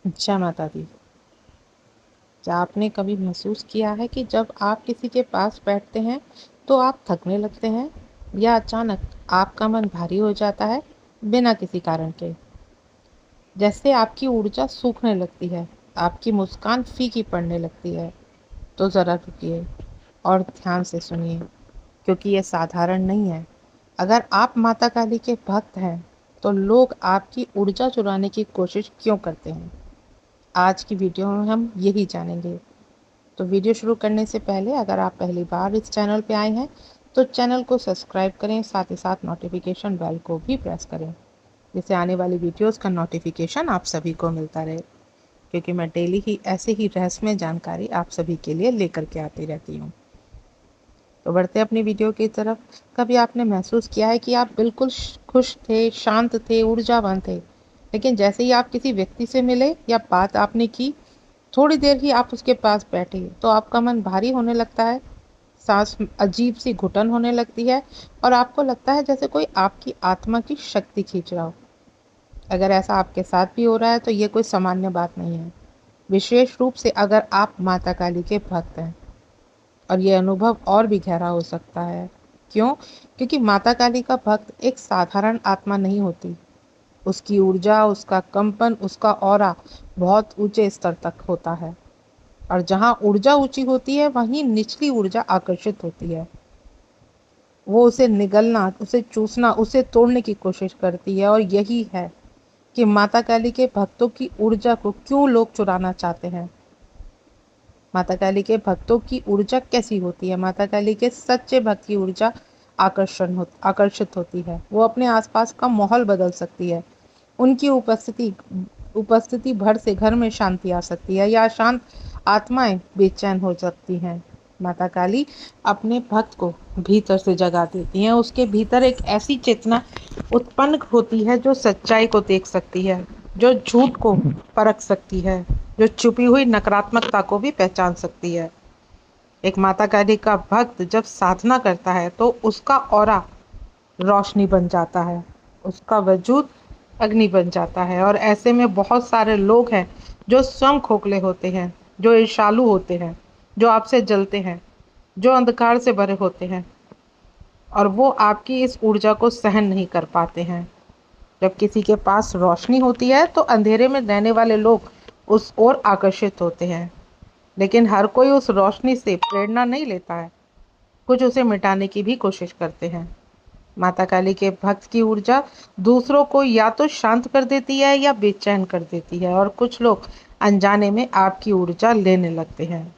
जय माता दी। क्या आपने कभी महसूस किया है कि जब आप किसी के पास बैठते हैं तो आप थकने लगते हैं या अचानक आपका मन भारी हो जाता है बिना किसी कारण के? जैसे आपकी ऊर्जा सूखने लगती है, आपकी मुस्कान फीकी पड़ने लगती है। तो ज़रा रुकिए और ध्यान से सुनिए, क्योंकि ये साधारण नहीं है। अगर आप माता काली के भक्त हैं तो लोग आपकी ऊर्जा चुराने की कोशिश क्यों करते हैं, आज की वीडियो में हम यही जानेंगे। तो वीडियो शुरू करने से पहले अगर आप पहली बार इस चैनल पे आए हैं तो चैनल को सब्सक्राइब करें, साथ ही साथ नोटिफिकेशन बेल को भी प्रेस करें, जिससे आने वाली वीडियोस का नोटिफिकेशन आप सभी को मिलता रहे, क्योंकि मैं डेली ही ऐसे ही रहस्यमय जानकारी आप सभी के लिए लेकर के आती रहती हूँ। तो बढ़ते अपनी वीडियो की तरफ। कभी आपने महसूस किया है कि आप बिल्कुल खुश थे, शांत थे, ऊर्जावान थे, लेकिन जैसे ही आप किसी व्यक्ति से मिले या बात आपने की, थोड़ी देर ही आप उसके पास बैठे तो आपका मन भारी होने लगता है, सांस अजीब सी घुटन होने लगती है और आपको लगता है जैसे कोई आपकी आत्मा की शक्ति खींच रहा हो। अगर ऐसा आपके साथ भी हो रहा है तो ये कोई सामान्य बात नहीं है, विशेष रूप से अगर आप माता काली के भक्त हैं। और ये अनुभव और भी गहरा हो सकता है। क्यों? क्योंकि माता काली का भक्त एक साधारण आत्मा नहीं होती। उसकी ऊर्जा, उसका कंपन, उसका ऑरा बहुत ऊंचे स्तर तक होता है। और जहाँ ऊर्जा ऊंची होती है वहीं निचली ऊर्जा आकर्षित होती है। वो उसे निगलना, उसे चूसना, उसे तोड़ने की कोशिश करती है। और यही है कि माता काली के भक्तों की ऊर्जा को क्यों लोग चुराना चाहते हैं। माता काली के भक्तों की ऊर्जा कैसी होती है? माता काली के सच्चे भक्त की ऊर्जा आकर्षित होती है। वो अपने आसपास का माहौल बदल सकती है। उनकी उपस्थिति भर से घर में शांति आ सकती है या शांत आत्माएं बेचैन हो सकती हैं। माता काली अपने भक्त को भीतर से जगा देती हैं। उसके भीतर एक ऐसी चेतना उत्पन्न होती है जो सच्चाई को देख सकती है, जो झूठ को परख सकती है, जो छुपी हुई नकारात्मकता को भी पहचान सकती है। एक माता काली का भक्त जब साधना करता है तो उसका ऑरा रोशनी बन जाता है, उसका वजूद अग्नि बन जाता है। और ऐसे में बहुत सारे लोग हैं जो स्वयं खोखले होते हैं, जो ईर्ष्यालु होते हैं, जो आपसे जलते हैं, जो अंधकार से भरे होते हैं, और वो आपकी इस ऊर्जा को सहन नहीं कर पाते हैं। जब किसी के पास रोशनी होती है तो अंधेरे में रहने वाले लोग उस ओर आकर्षित होते हैं, लेकिन हर कोई उस रोशनी से प्रेरणा नहीं लेता है। कुछ उसे मिटाने की भी कोशिश करते हैं। माता काली के भक्त की ऊर्जा दूसरों को या तो शांत कर देती है या बेचैन कर देती है। और कुछ लोग अनजाने में आपकी ऊर्जा लेने लगते हैं।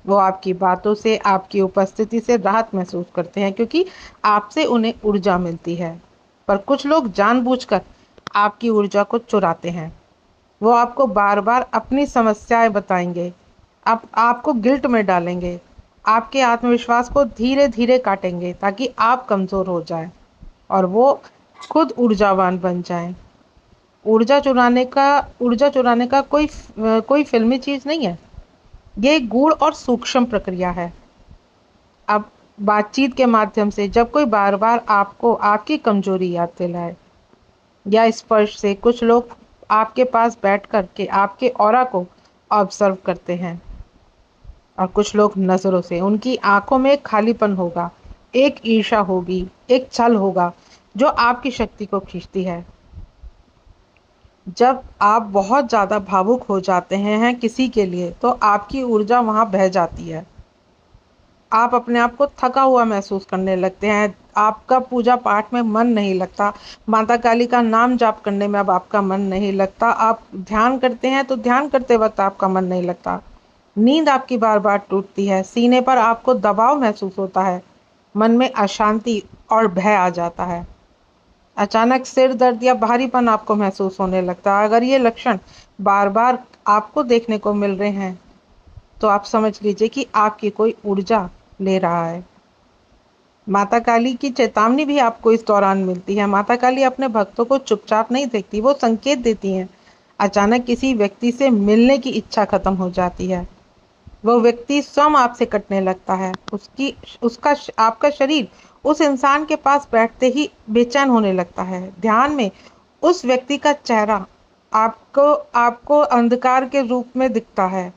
वो आपकी बातों से, आपकी उपस्थिति से राहत महसूस करते हैं, क्योंकि आपसे उन्हें ऊर्जा मिलती है। पर कुछ लोग जानबूझकर आपकी ऊर्जा को चुराते हैं। वो आपको बार बार अपनी समस्याएं बताएंगे, आपको गिल्ट में डालेंगे, आपके आत्मविश्वास को धीरे धीरे काटेंगे ताकि आप कमज़ोर हो जाएं और वो खुद ऊर्जावान बन जाएं। ऊर्जा चुराने का कोई फिल्मी चीज़ नहीं है। ये एक गूढ़ और सूक्ष्म प्रक्रिया है। अब बातचीत के माध्यम से जब कोई बार बार आपको आपकी कमजोरी याद दिलाए, या स्पर्श से, कुछ लोग आपके पास बैठ कर के आपके ऑरा को ऑब्जर्व करते हैं। और कुछ लोग नज़रों से, उनकी आंखों में एक खालीपन होगा, एक ईर्ष्या होगी, एक छल होगा जो आपकी शक्ति को खींचती है। जब आप बहुत ज़्यादा भावुक हो जाते हैं किसी के लिए तो आपकी ऊर्जा वहाँ बह जाती है। आप अपने आप को थका हुआ महसूस करने लगते हैं। आपका पूजा पाठ में मन नहीं लगता, माता काली का नाम जाप करने में अब आपका मन नहीं लगता। आप ध्यान करते हैं तो ध्यान करते वक्त आपका मन नहीं लगता। नींद आपकी बार बार टूटती है, सीने पर आपको दबाव महसूस होता है, मन में अशांति और भय आ जाता है। अचानक सिर दर्द या भारीपन आपको महसूस होने लगता है। अगर ये लक्षण बार बार आपको देखने को मिल रहे हैं तो आप समझ लीजिए कि आपकी कोई ऊर्जा ले रहा है। माता काली की चेतावनी भी आपको इस दौरान मिलती है। माता काली अपने भक्तों को चुपचाप नहीं देखती, वो संकेत देती हैं। अचानक किसी व्यक्ति से मिलने की इच्छा खत्म हो जाती है, वो व्यक्ति स्वयं आपसे कटने लगता है, आपका शरीर उस इंसान के पास बैठते ही बेचैन होने लगता है। ध्यान में उस व्यक्ति का चेहरा आपको आपको अंधकार के रूप में दिखता है।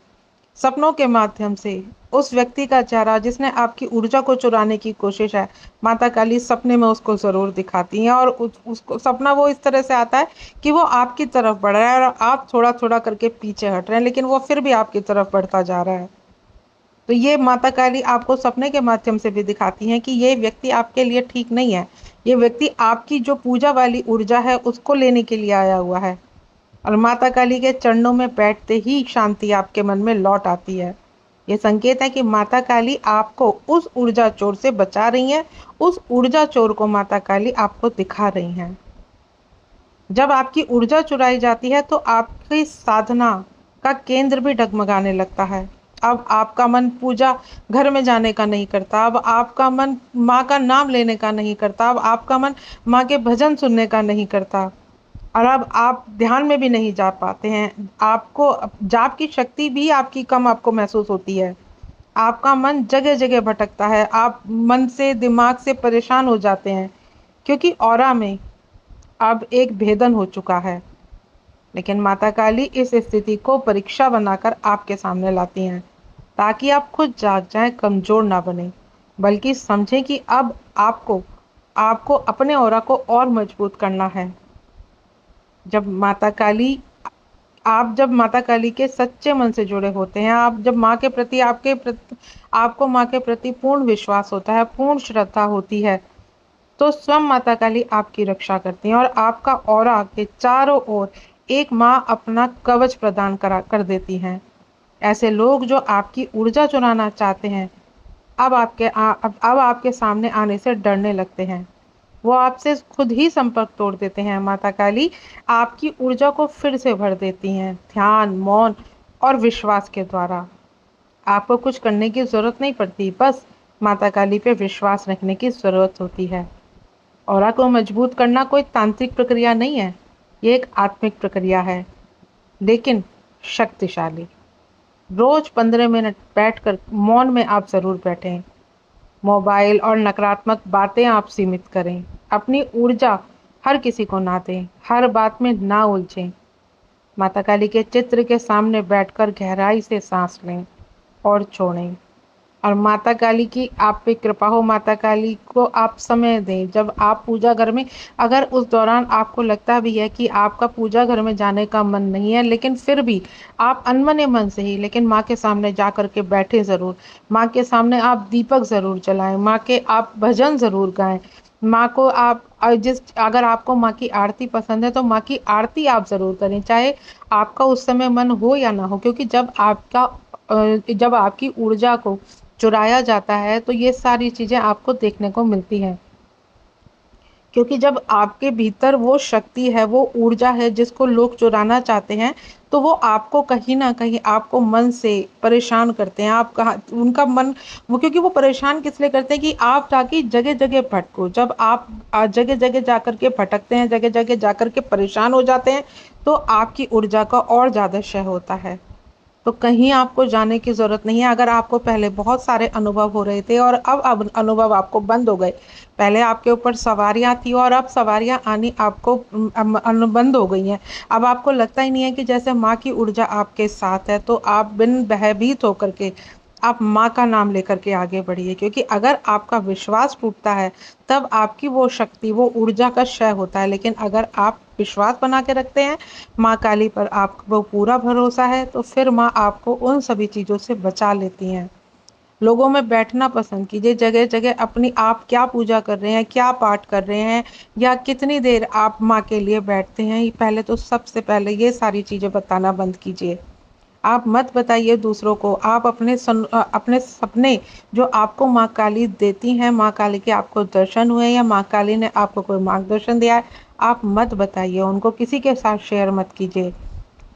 सपनों के माध्यम से उस व्यक्ति का चेहरा जिसने आपकी ऊर्जा को चुराने की कोशिश है, माता काली सपने में उसको ज़रूर दिखाती हैं। और उसको सपना वो इस तरह से आता है कि वो आपकी तरफ बढ़ रहा है और आप थोड़ा-थोड़ा करके पीछे हट रहे हैं, लेकिन वो फिर भी आपकी तरफ बढ़ता जा रहा है। तो ये माता काली आपको सपने के माध्यम से भी दिखाती हैं कि ये व्यक्ति आपके लिए ठीक नहीं है। ये व्यक्ति आपकी जो पूजा वाली ऊर्जा है उसको लेने के लिए आया हुआ है। और माता काली के चरणों में बैठते ही शांति आपके मन में लौट आती है। ये संकेत है कि माता काली आपको उस ऊर्जा चोर से बचा रही हैं। उस ऊर्जा चोर को माता काली आपको दिखा रही हैं। जब आपकी ऊर्जा चुराई जाती है तो आपकी साधना का केंद्र भी डगमगाने लगता है। अब आपका मन पूजा घर में जाने का नहीं करता, अब आपका मन माँ का नाम लेने का नहीं करता, अब आपका मन माँ के भजन सुनने का नहीं करता, और अब आप ध्यान में भी नहीं जा पाते हैं। आपको जाप की शक्ति भी आपकी कम आपको महसूस होती है। आपका मन जगह जगह भटकता है, आप मन से दिमाग से परेशान हो जाते हैं, क्योंकि ऑरा में अब एक भेदन हो चुका है। लेकिन माता काली इस स्थिति को परीक्षा बनाकर आपके सामने लाती हैं, ताकि आप खुद जाग जाएं, कमजोर ना बने, बल्कि समझें कि अब आपको आपको अपने ऑरा को और मजबूत करना है। जब माता काली आप जब माता काली के सच्चे मन से जुड़े होते हैं, आप जब माँ के प्रति आपको माँ के प्रति पूर्ण विश्वास होता है, पूर्ण श्रद्धा होती है, तो स्वयं माता काली आपकी रक्षा करती हैं और आपका ऑरा के चारों ओर एक माँ अपना कवच प्रदान कर देती हैं। ऐसे लोग जो आपकी ऊर्जा चुराना चाहते हैं, अब आपके सामने आने से डरने लगते हैं। वो आपसे खुद ही संपर्क तोड़ देते हैं। माता काली आपकी ऊर्जा को फिर से भर देती हैं, ध्यान, मौन और विश्वास के द्वारा। आपको कुछ करने की ज़रूरत नहीं पड़ती, बस माता काली पे विश्वास रखने की ज़रूरत होती है। ऑरा को मजबूत करना कोई तांत्रिक प्रक्रिया नहीं है, ये एक आत्मिक प्रक्रिया है, लेकिन शक्तिशाली। रोज 15 मिनट बैठकर मौन में आप ज़रूर बैठें। मोबाइल और नकारात्मक बातें आप सीमित करें। अपनी ऊर्जा हर किसी को ना दें, हर बात में ना उलझें। माता काली के चित्र के सामने बैठकर गहराई से सांस लें और छोड़ें। और माता काली की आप पे कृपा हो, माता काली को आप समय दें। जब आप पूजा घर में, अगर उस दौरान आपको लगता भी है कि आपका पूजा घर में जाने का मन नहीं है, लेकिन फिर भी आप अनमने मन से ही, लेकिन माँ के सामने जा कर के बैठे ज़रूर। माँ के सामने आप दीपक ज़रूर जलाएं, माँ के आप भजन ज़रूर गाएं। माँ को आप अगर आपको माँ की आरती पसंद है तो माँ की आरती आप ज़रूर करें, चाहे आपका उस समय मन हो या ना हो। क्योंकि जब आपकी ऊर्जा को चुराया जाता है तो ये सारी चीज़ें आपको देखने को मिलती हैं। क्योंकि जब आपके भीतर वो शक्ति है, वो ऊर्जा है जिसको लोग चुराना चाहते हैं, तो वो आपको कहीं न कहीं आपको मन से परेशान करते हैं। आप कहाँ उनका मन वो क्योंकि वो परेशान किस लिए करते हैं कि आप जाके जगह-जगह भटको। जब आप जगह-जगह जाकर के भटकते हैं, जगह-जगह जाकर के परेशान हो जाते हैं, तो आपकी ऊर्जा का और ज़्यादा क्षय होता है। तो कहीं आपको जाने की ज़रूरत नहीं है। अगर आपको पहले बहुत सारे अनुभव हो रहे थे और अब अनुभव आपको बंद हो गए, पहले आपके ऊपर सवारियाँ थी और अब सवारियाँ आनी आपको बंद हो गई हैं। अब आपको लगता ही नहीं है कि जैसे माँ की ऊर्जा आपके साथ है, तो आप बिन भयभीत होकर के आप माँ का नाम लेकर के आगे बढ़िए। क्योंकि अगर आपका विश्वास टूटता है, तब आपकी वो शक्ति, वो ऊर्जा का क्षय होता है। लेकिन अगर आप विश्वास बना के रखते हैं, माँ काली पर आपको पूरा भरोसा है, तो फिर माँ आपको उन सभी चीज़ों से बचा लेती हैं। लोगों में बैठना पसंद कीजिए, जगह-जगह अपनी आप क्या पूजा कर रहे हैं, क्या पाठ कर रहे हैं या कितनी देर आप माँ के लिए बैठते हैं, पहले तो सबसे पहले ये सारी चीज़ें बताना बंद कीजिए। आप मत बताइए दूसरों को, आप अपने सपने जो आपको माँ काली देती हैं, माँ काली के आपको दर्शन हुए या माँ काली ने आपको कोई मार्गदर्शन दिया है, आप मत बताइए उनको, किसी के साथ शेयर मत कीजिए।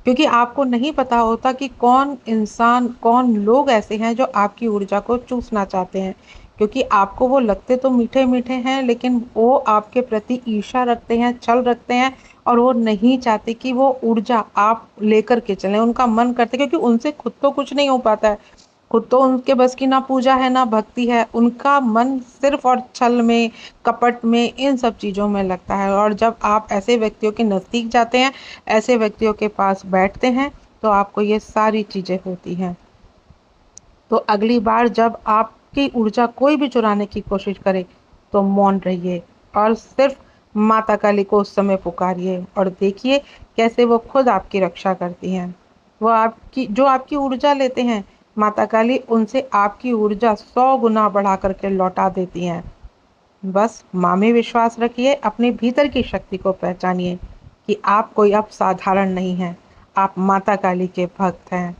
क्योंकि आपको नहीं पता होता कि कौन इंसान, कौन लोग ऐसे हैं जो आपकी ऊर्जा को चूसना चाहते हैं। क्योंकि आपको वो लगते तो मीठे-मीठे हैं, लेकिन वो आपके प्रति ईर्ष्या रखते हैं, छल रखते हैं और वो नहीं चाहते कि वो ऊर्जा आप लेकर के चलें। उनका मन करता है, क्योंकि उनसे खुद तो कुछ नहीं हो पाता है। खुद तो उनके बस की ना पूजा है ना भक्ति है, उनका मन सिर्फ और छल में, कपट में, इन सब चीज़ों में लगता है। और जब आप ऐसे व्यक्तियों के नज़दीक जाते हैं, ऐसे व्यक्तियों के पास बैठते हैं, तो आपको ये सारी चीज़ें होती हैं। तो अगली बार जब आपकी ऊर्जा कोई भी चुराने की कोशिश करे, तो मौन रहिए और सिर्फ माता काली को उस समय पुकारिए और देखिए कैसे वो खुद आपकी रक्षा करती हैं। वो आपकी जो आपकी ऊर्जा लेते हैं, माता काली उनसे आपकी ऊर्जा 100 गुना बढ़ा करके लौटा देती हैं। बस माँ में विश्वास रखिए, अपने भीतर की शक्ति को पहचानिए कि आप कोई अब साधारण नहीं हैं, आप माता काली के भक्त हैं।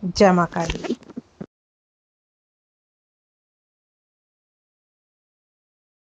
जय माँ काली।